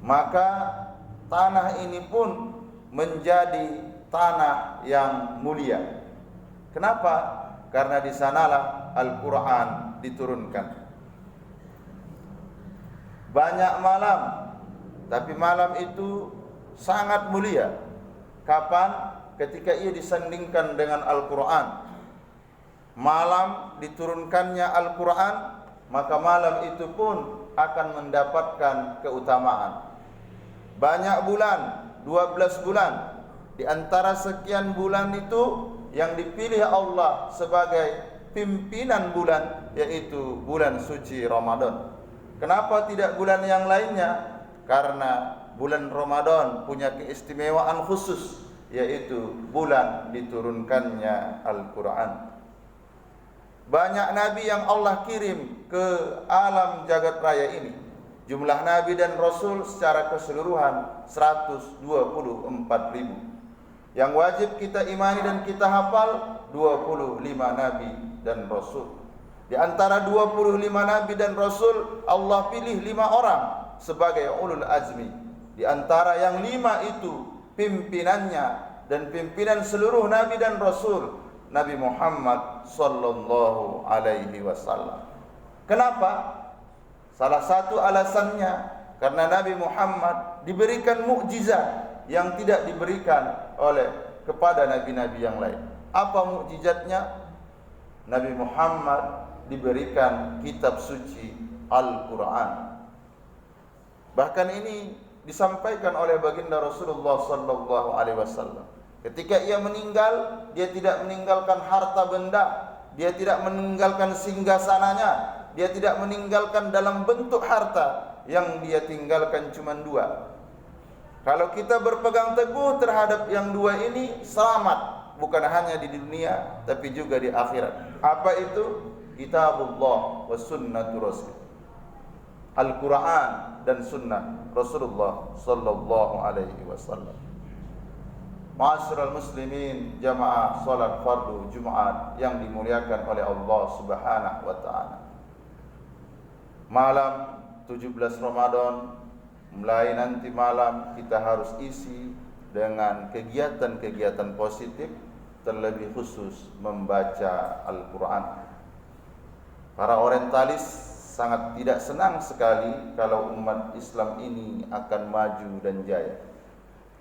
maka tanah ini pun menjadi tanah yang mulia. Kenapa? Karena di sanalah Al-Quran diturunkan. Banyak malam, tapi malam itu sangat mulia. Kapan? Ketika ia disandingkan dengan Al-Quran. Malam diturunkannya Al-Quran, maka malam itu pun akan mendapatkan keutamaan. Banyak bulan, 12 bulan. Di antara sekian bulan itu yang dipilih Allah sebagai pimpinan bulan, yaitu bulan suci Ramadan. Kenapa tidak bulan yang lainnya? Karena bulan Ramadan punya keistimewaan khusus, yaitu bulan diturunkannya Al-Quran. Banyak nabi yang Allah kirim ke alam jagat raya ini. Jumlah nabi dan rasul secara keseluruhan 124.000. Yang wajib kita imani dan kita hafal 25 nabi dan rasul. Di antara 25 nabi dan rasul, Allah pilih 5 orang sebagai ulul azmi. Di antara yang 5 itu pimpinannya dan pimpinan seluruh nabi dan rasul, Nabi Muhammad sallallahu alaihi wasallam. Kenapa? Salah satu alasannya karena Nabi Muhammad diberikan mukjizat yang tidak diberikan oleh kepada nabi-nabi yang lain. Apa mukjizatnya? Nabi Muhammad diberikan kitab suci Al-Quran. Bahkan ini disampaikan oleh baginda Rasulullah sallallahu alaihi wasallam. Ketika ia meninggal, dia tidak meninggalkan harta benda, dia tidak meninggalkan singgasananya, dia tidak meninggalkan dalam bentuk harta. Yang dia tinggalkan cuma 2. Kalau kita berpegang teguh terhadap yang 2 ini, selamat, bukan hanya di dunia tapi juga di akhirat. Apa itu? Kitabullah wa sunnatu rasul. Al-Quran dan sunnah Rasulullah sallallahu alaihi wasallam. Ma'asyiral muslimin, jamaah salat fardu Jumat yang dimuliakan oleh Allah Subhanahu wa taala. Malam 17 Ramadan, mulai nanti malam kita harus isi dengan kegiatan-kegiatan positif, terlebih khusus membaca Al-Quran. Para orientalis sangat tidak senang sekali kalau umat Islam ini akan maju dan jaya.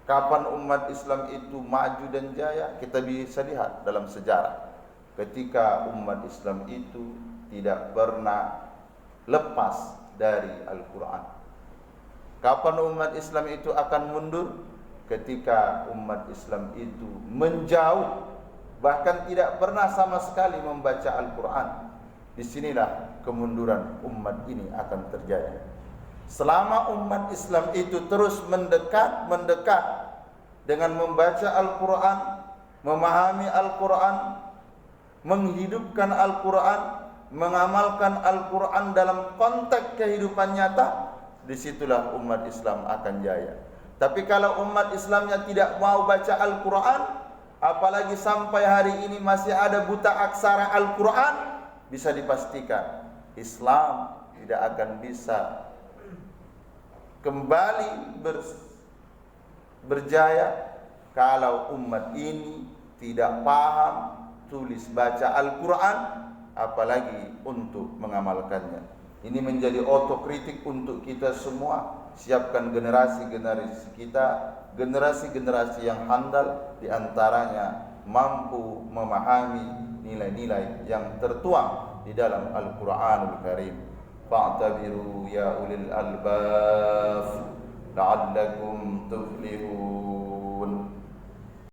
Kapan umat Islam itu maju dan jaya? Kita bisa lihat dalam sejarah. Ketika umat Islam itu tidak pernah lepas dari Al-Quran. Kapan umat Islam itu akan mundur? Ketika umat Islam itu menjauh, bahkan tidak pernah sama sekali membaca Al-Quran. Disinilah kemunduran umat ini akan terjadi. Selama umat Islam itu terus mendekat dengan membaca Al-Quran, memahami Al-Quran, menghidupkan Al-Quran, mengamalkan Al-Quran dalam konteks kehidupan nyata, disitulah umat Islam akan jaya. Tapi kalau umat Islamnya tidak mau baca Al-Quran, apalagi sampai hari ini masih ada buta aksara Al-Quran, bisa dipastikan Islam tidak akan bisa kembali berjaya kalau umat ini tidak paham tulis baca Al-Quran, apalagi untuk mengamalkannya. Ini menjadi otokritik untuk kita semua. Siapkan generasi-generasi kita, generasi-generasi yang handal, diantaranya mampu memahami nilai-nilai yang tertuang di dalam Al-Quranul Karim. Fa'tabiru ya ulil albab la'allakum tuflihun.